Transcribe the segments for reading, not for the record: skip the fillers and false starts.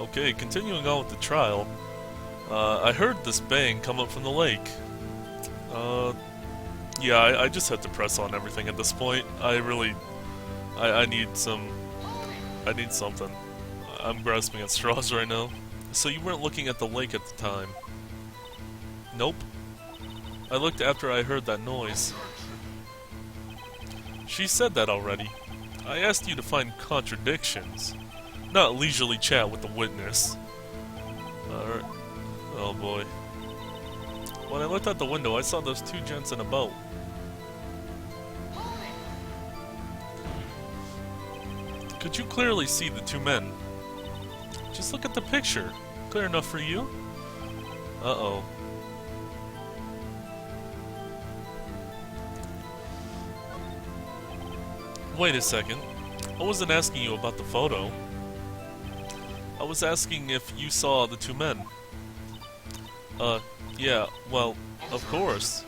Okay, continuing on with the trial. I heard this bang come up from the lake. Uh, yeah, I just had to press on everything at this point. I need I need something. I'm grasping at straws right now. So you weren't looking at the lake at the time? Nope. I looked after I heard that noise. She said that already. I asked you to find contradictions, not leisurely chat with the witness. Alright. Oh boy. When I looked out the window, I saw those two gents in a boat. Could you clearly see the two men? Just look at the picture. Clear enough for you? Uh-oh. Wait a second. I wasn't asking you about the photo. I was asking if you saw the two men. Yeah, well, of course.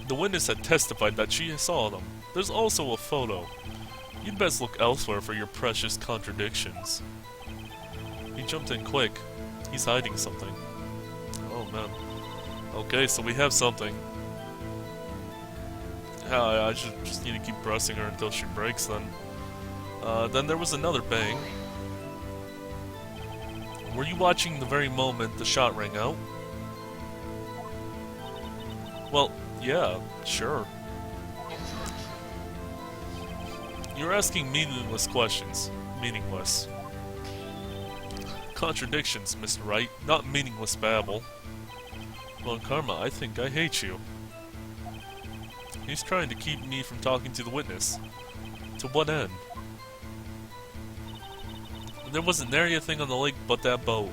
The witness had testified that she saw them. There's also a photo. You'd best look elsewhere for your precious contradictions. He jumped in quick. He's hiding something. Oh man. Okay, so we have something. I should just need to keep pressing her until she breaks then. Then there was another bang. Were you watching the very moment the shot rang out? Well, yeah, sure. You're asking meaningless questions. Meaningless. Contradictions, Mr. Wright, not meaningless babble. Well, Karma, I think I hate you. He's trying to keep me from talking to the witness. To what end? There wasn't nary a thing on the lake but that boat.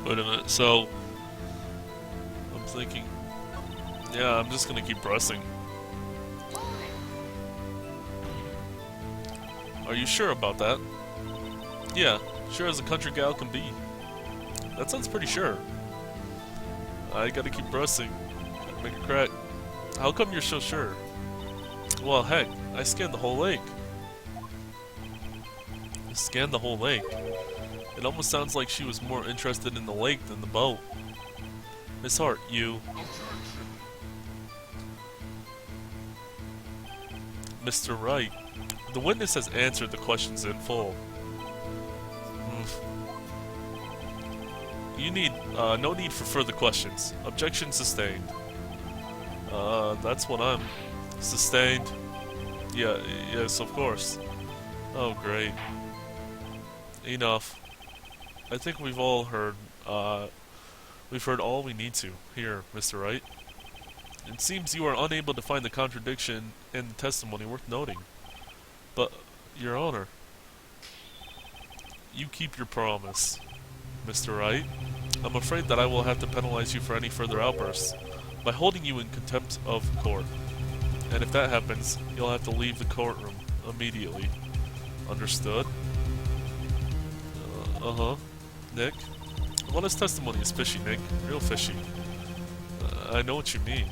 Wait a minute, so... I'm thinking... Yeah, I'm just gonna keep pressing. Are you sure about that? Yeah, sure as a country gal can be. That sounds pretty sure. I gotta keep pressing. Gotta make a crack. How come you're so sure? Well, heck, I scanned the whole lake. Scanned the whole lake? It almost sounds like she was more interested in the lake than the boat. Miss Hart, you... Mr. Wright, the witness has answered the questions in full. You need, no need for further questions. Objection sustained. That's what I'm... Sustained. Yeah, yes, of course. Oh, great. Enough. I think we've all heard, we've heard all we need to. Here, Mr. Wright. It seems you are unable to find the contradiction in the testimony worth noting. But, Your Honor, you keep your promise. Mr. Wright, I'm afraid that I will have to penalize you for any further outbursts by holding you in contempt of court. And if that happens, you'll have to leave the courtroom immediately. Understood? Uh-huh. Nick? Well, this testimony is fishy, Nick. Real fishy. I know what you mean,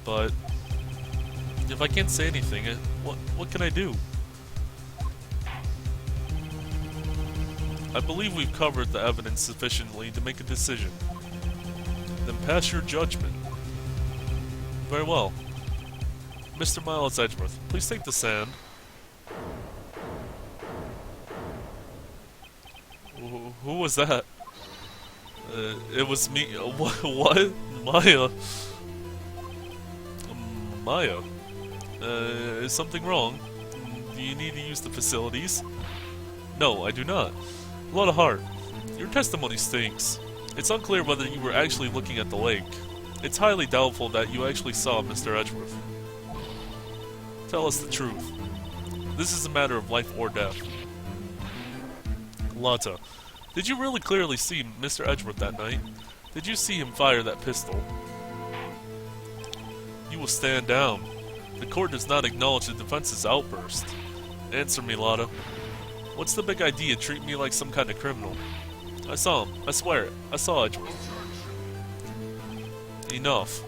but if I can't say anything, what can I do? I believe we've covered the evidence sufficiently to make a decision. Then pass your judgment. Very well. Mr. Miles Edgeworth, please take the stand. Who was that? It was me. What? Maya? Maya? Is something wrong? Do you need to use the facilities? No, I do not. Lot of heart. Your testimony stinks. It's unclear whether you were actually looking at the lake. It's highly doubtful that you actually saw Mr. Edgeworth. Tell us the truth. This is a matter of life or death. Lata, did you really clearly see Mr. Edgeworth that night? Did you see him fire that pistol? You will stand down. The court does not acknowledge the defense's outburst. Answer me, Lata. What's the big idea treating me like some kind of criminal? I saw him. I swear it. I saw Edgeworth. Enough.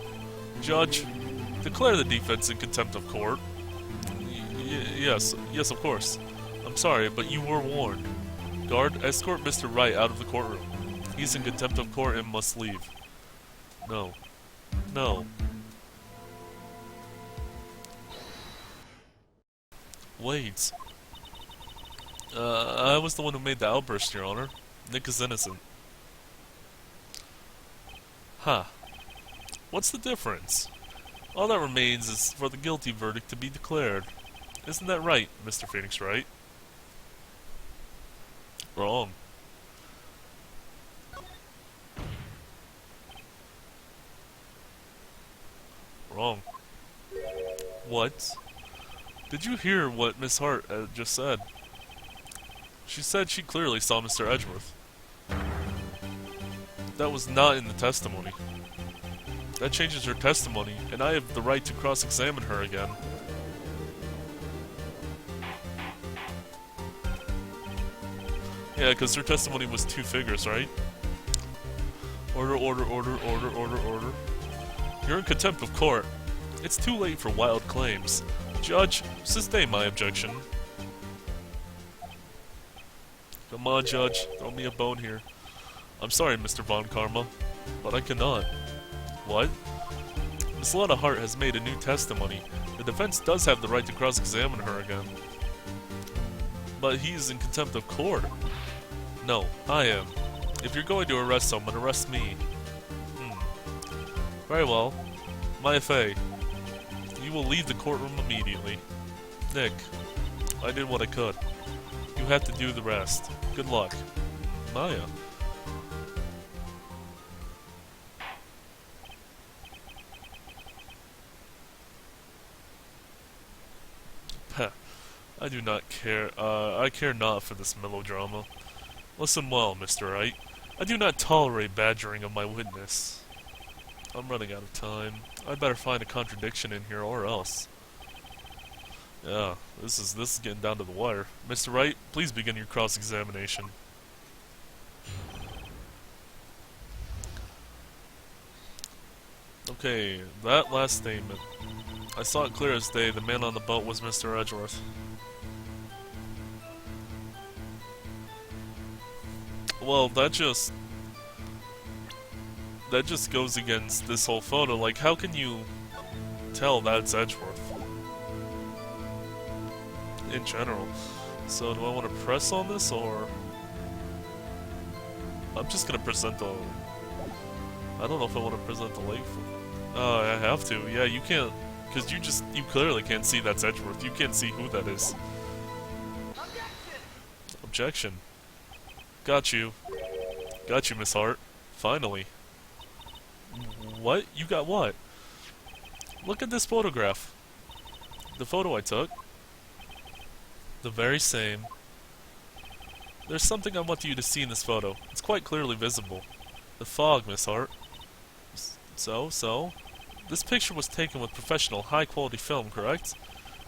Judge, declare the defense in contempt of court. Yes, of course. I'm sorry, but you were warned. Guard, escort Mr. Wright out of the courtroom. He's in contempt of court and must leave. No. No. Wait. I was the one who made the outburst, Your Honor. Nick is innocent. Huh. What's the difference? All that remains is for the guilty verdict to be declared. Isn't that right, Mr. Phoenix Wright? Wrong. Wrong. What? Did you hear what Miss Hart just said? She said she clearly saw Mr. Edgeworth. That was not in the testimony. That changes her testimony, and I have the right to cross-examine her again. Yeah, because her testimony was two figures, right? Order, order, order, order, order, order. You're in contempt of court. It's too late for wild claims. Judge, sustain my objection. Come on, Judge. Throw me a bone here. I'm sorry, Mr. Von Karma, but I cannot. What? Miss Lana Hart has made a new testimony. The defense does have the right to cross-examine her again. But he is in contempt of court. No, I am. If you're going to arrest someone, arrest me. Very well. My FA. You will leave the courtroom immediately. Nick, I did what I could. You have to do the rest. Good luck. Maya. Heh. I do not care. I care not for this melodrama. Listen well, Mr. Wright. I do not tolerate badgering of my witness. I'm running out of time. I'd better find a contradiction in here or else. Yeah, this is getting down to the wire. Mr. Wright, please begin your cross-examination. Okay, that last statement. I saw it clear as day. The man on the boat was Mr. Edgeworth. Well, that just goes against this whole photo. Like, how can you tell that's Edgeworth? In general. So, do I want to press on this, or... I'm just gonna present the... I don't know if I want to present the lake for... Oh, I have to. Yeah, you can't... Because you clearly can't see that's Edgeworth. You can't see who that is. Objection. Got you. Got you, Miss Hart. Finally. What? You got what? Look at this photograph. The photo I took. The very same. There's something I want you to see in this photo. It's quite clearly visible. The fog, Miss Hart. So? This picture was taken with professional, high-quality film, correct?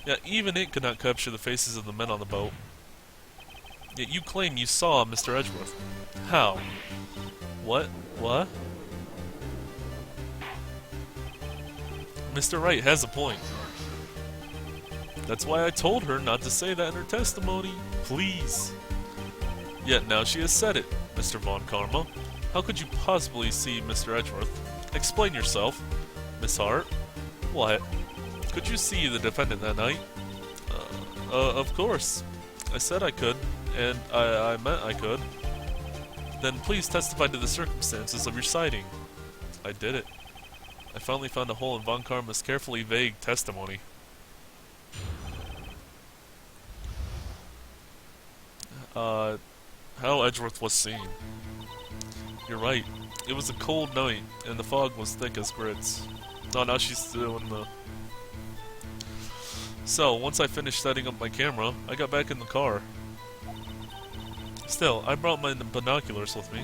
Yet even it could not capture the faces of the men on the boat. Yet you claim you saw Mr. Edgeworth. How? What? Mr. Wright has a point. That's why I told her not to say that in her testimony. Please. Yet now she has said it, Mr. Von Karma. How could you possibly see Mr. Edgeworth? Explain yourself. Miss Hart? What? Could you see the defendant that night? Of course. I said I could, and I meant I could. Then please testify to the circumstances of your sighting. I did it. I finally found a hole in Von Karma's carefully vague testimony. How Edgeworth was seen. You're right. It was a cold night, and the fog was thick as grits. Oh, now she's doing the... So, once I finished setting up my camera, I got back in the car. Still, I brought my binoculars with me.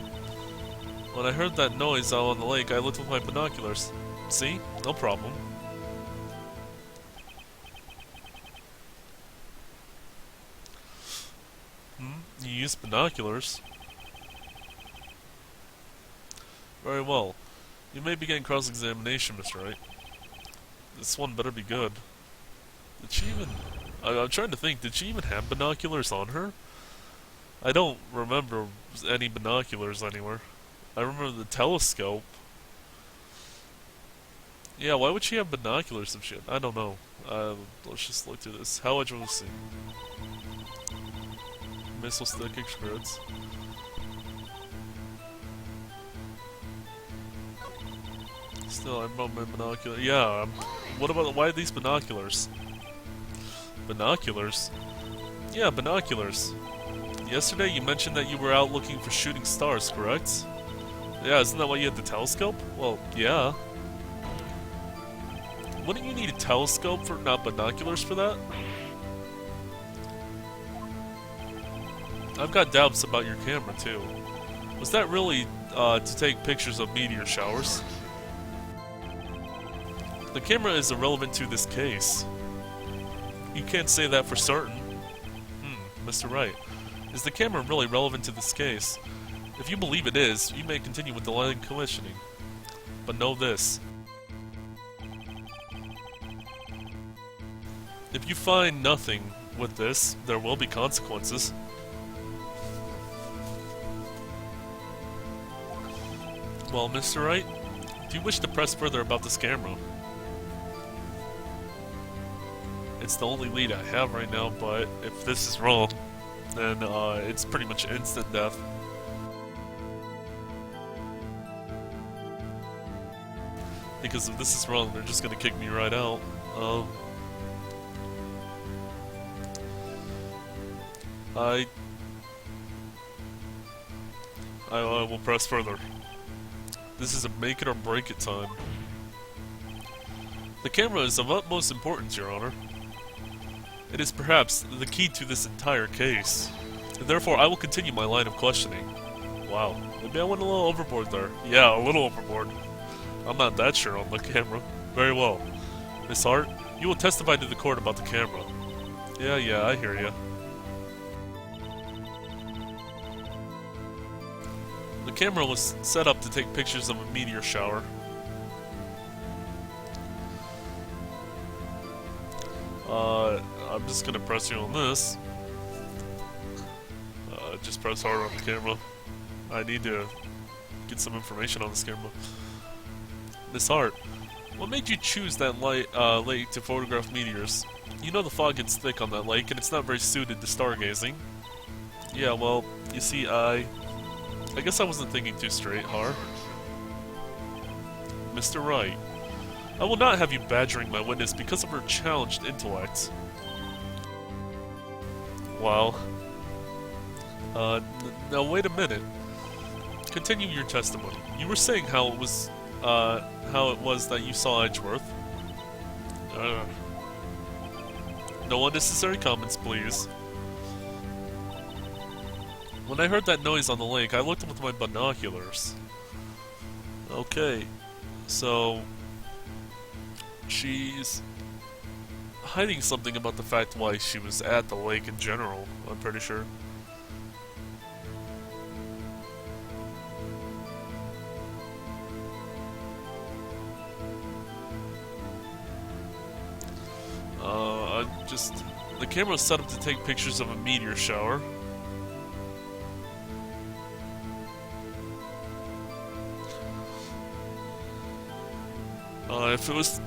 When I heard that noise out on the lake, I looked with my binoculars. See? No problem. You used binoculars? Very well. You may begin cross-examination, Mr. Wright. This one better be good. Did she even... I'm trying to think, did she even have binoculars on her? I don't remember any binoculars anywhere. I remember the telescope. Yeah, why would she have binoculars and shit? I don't know. Let's just look through this. How much will we see? Missile stick explodes. Still, I brought my binoculars. Yeah, what about, why these binoculars? Binoculars? Yeah, binoculars. Yesterday you mentioned that you were out looking for shooting stars, correct? Yeah, isn't that why you had the telescope? Well, yeah. Wouldn't you need a telescope for, not binoculars for that? I've got doubts about your camera, too. Was that really, to take pictures of meteor showers? The camera is irrelevant to this case. You can't say that for certain. Mr. Wright. Is the camera really relevant to this case? If you believe it is, you may continue with the line of questioning. But know this. If you find nothing with this, there will be consequences. Well, Mr. Wright, do you wish to press further about this camera? It's the only lead I have right now, but if this is wrong, then it's pretty much instant death. Because if this is wrong, they're just gonna kick me right out. I will press further. This is a make it or break it time. The camera is of utmost importance, Your Honor. It is perhaps the key to this entire case. And therefore, I will continue my line of questioning. Wow, maybe I went a little overboard there. Yeah, a little overboard. I'm not that sure on the camera. Very well. Miss Hart, you will testify to the court about the camera. Yeah, I hear ya. The camera was set up to take pictures of a meteor shower. I'm just gonna press you on this. Just press hard on the camera. I need to get some information on this camera. Miss Hart, what made you choose that lake to photograph meteors? You know the fog gets thick on that lake, and it's not very suited to stargazing. Yeah, well, you see, I guess I wasn't thinking too straight, Har. Mr. Wright, I will not have you badgering my witness because of her challenged intellect. Wow. Now wait a minute. Continue your testimony. You were saying how it was that you saw Edgeworth. No unnecessary comments, please. When I heard that noise on the lake, I looked with my binoculars. Okay, so she's hiding something about the fact why she was at the lake in general, I'm pretty sure. The camera was set up to take pictures of a meteor shower. If it was...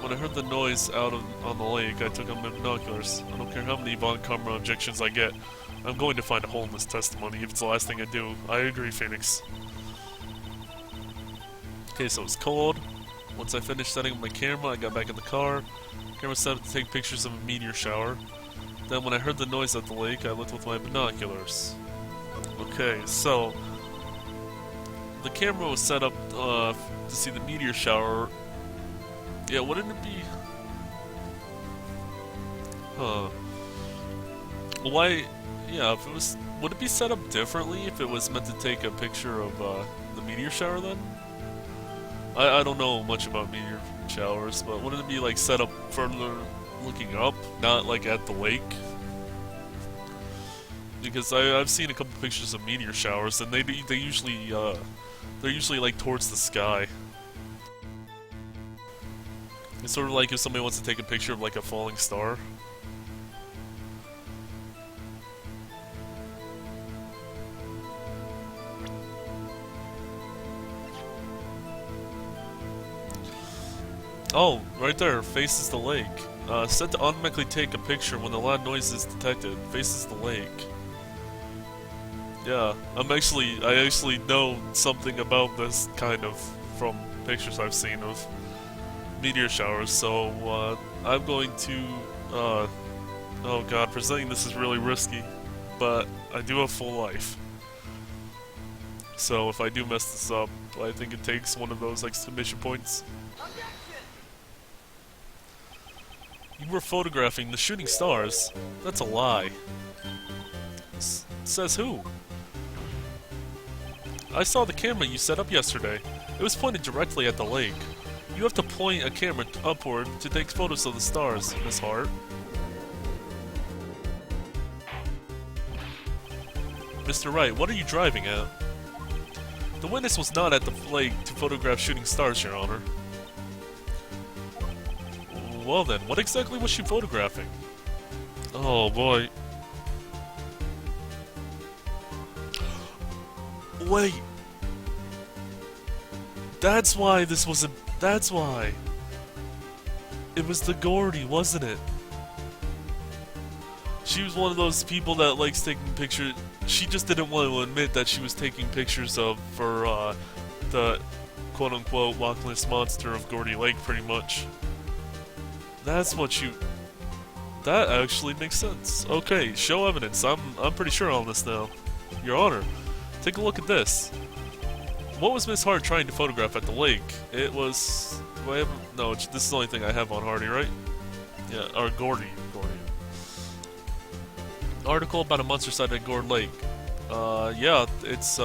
when I heard the noise on the lake, I took out my binoculars. I don't care how many on-camera objections I get. I'm going to find a hole in this testimony if it's the last thing I do. I agree, Phoenix. Okay, so it's cold. Once I finished setting up my camera, I got back in the car. Camera set up to take pictures of a meteor shower. Then when I heard the noise at the lake, I looked with my binoculars. Okay, so the camera was set up to see the meteor shower. Yeah, wouldn't it be... Why... Yeah, if it was... Would it be set up differently if it was meant to take a picture of the meteor shower then? I don't know much about meteor showers, but wouldn't it be like set up further looking up, not like at the lake? Because I've seen a couple pictures of meteor showers, and they usually they're usually like towards the sky. It's sort of like if somebody wants to take a picture of like a falling star. Oh, right there, faces the lake. Set to automatically take a picture when the loud noise is detected. Faces the lake. Yeah, I actually know something about this kind of from pictures I've seen of meteor showers, so I'm going to, oh god, presenting this is really risky, but I do have full life. So if I do mess this up, I think it takes one of those exclamation points. You were photographing the shooting stars? That's a lie. Says who? I saw the camera you set up yesterday. It was pointed directly at the lake. You have to point a camera upward to take photos of the stars, Miss Hart. Mr. Wright, what are you driving at? The witness was not at the lake to photograph shooting stars, Your Honor. Well then, what exactly was she photographing? Oh boy. Wait. That's why this was a... That's why. It was the Gordy, wasn't it? She was one of those people that likes taking pictures. She just didn't want to admit that she was taking pictures of for the quote-unquote Loch Ness monster of Gordy Lake, pretty much. That's what you... That actually makes sense. Okay, show evidence. I'm pretty sure on this now. Your Honor, take a look at this. What was Miss Hart trying to photograph at the lake? It was... Do I have... No, this is the only thing I have on Hardy, right? Yeah, or Gordy. Article about a monster sighted at Gord Lake. Yeah, it's,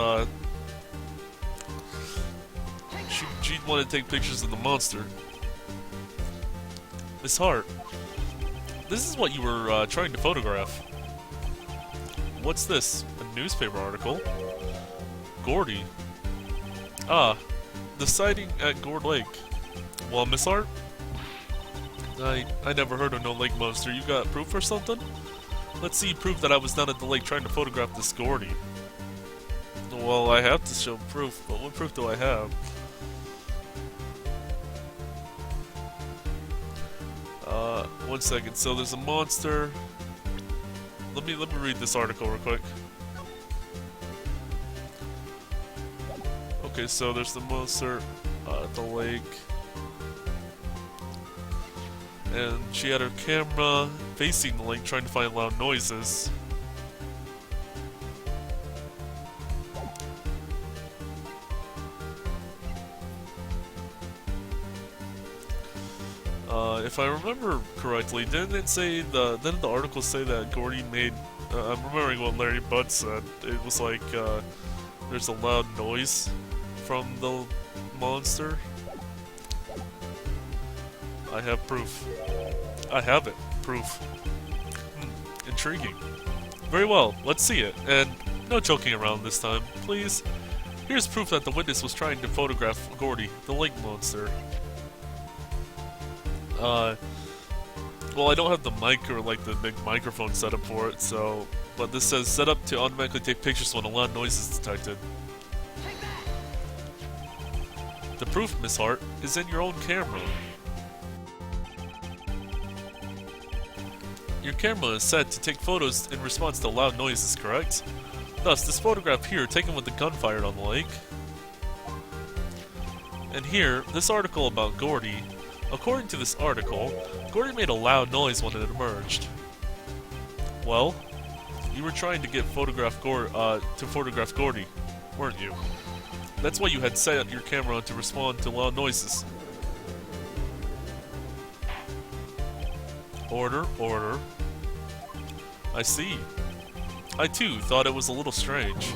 She wanted to take pictures of the monster. Miss Hart, this is what you were, trying to photograph. What's this? A newspaper article? Gordy. Ah, the sighting at Gord Lake. Well, Miss Hart? I never heard of no lake monster. You got proof or something? Let's see proof that I was down at the lake trying to photograph this Gordy. Well, I have to show proof, but what proof do I have? One second. So there's a monster. Let me read this article real quick. Okay, so there's the monster at the lake. And she had her camera facing the lake trying to find loud noises. If I remember correctly, didn't the article say that Gordy made, I'm remembering what Larry Budd said, it was like, there's a loud noise from the monster? I have proof. I have it. Proof. Intriguing. Very well, let's see it. And no joking around this time, please. Here's proof that the witness was trying to photograph Gordy, the lake monster. Well, I don't have the mic or like the big microphone set up for it, so... But this says, set up to automatically take pictures when a loud noise is detected. The proof, Miss Hart, is in your own camera. Your camera is set to take photos in response to loud noises, correct? Thus, this photograph here, taken with the gun fired on the lake. And here, this article about Gordy. According to this article, Gordy made a loud noise when it emerged. Well, you were trying to get photograph Gordy, weren't you? That's why you had set your camera to respond to loud noises. Order, order. I see. I too thought it was a little strange.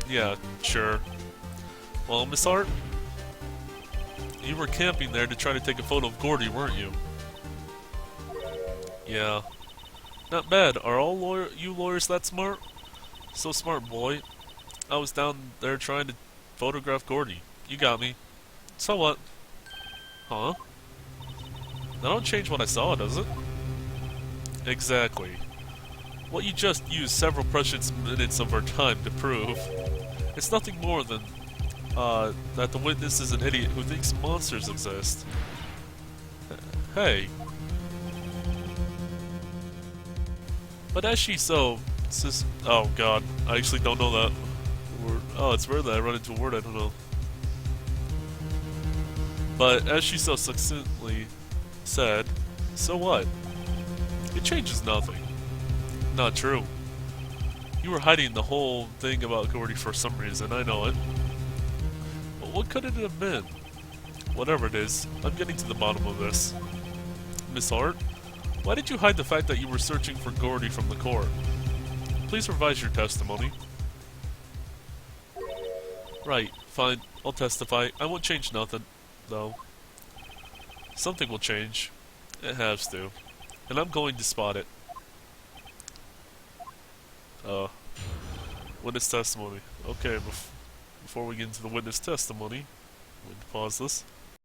Yeah, sure. Well, Miss Hart, you were camping there to try to take a photo of Gordy, weren't you? Yeah. Not bad. Are all you lawyers that smart? So smart, boy. I was down there trying to photograph Gordy. You got me. So what? Huh? That don't change what I saw, does it? Exactly. What you just used several precious minutes of our time to prove. It's nothing more than, that the witness is an idiot who thinks monsters exist. Hey. But as she so... oh god, I actually don't know that word. Oh, it's rare that I run into a word I don't know. But as she so succinctly said, so what? It changes nothing. Not true. You were hiding the whole thing about Gordy for some reason, I know it. But what could it have been? Whatever it is, I'm getting to the bottom of this. Miss Hart, why did you hide the fact that you were searching for Gordy from the court? Please revise your testimony. Right, fine, I'll testify. I won't change nothing, though. Something will change. It has to. And I'm going to spot it. Witness testimony. Okay, before we get into the witness testimony, I'm going to pause this.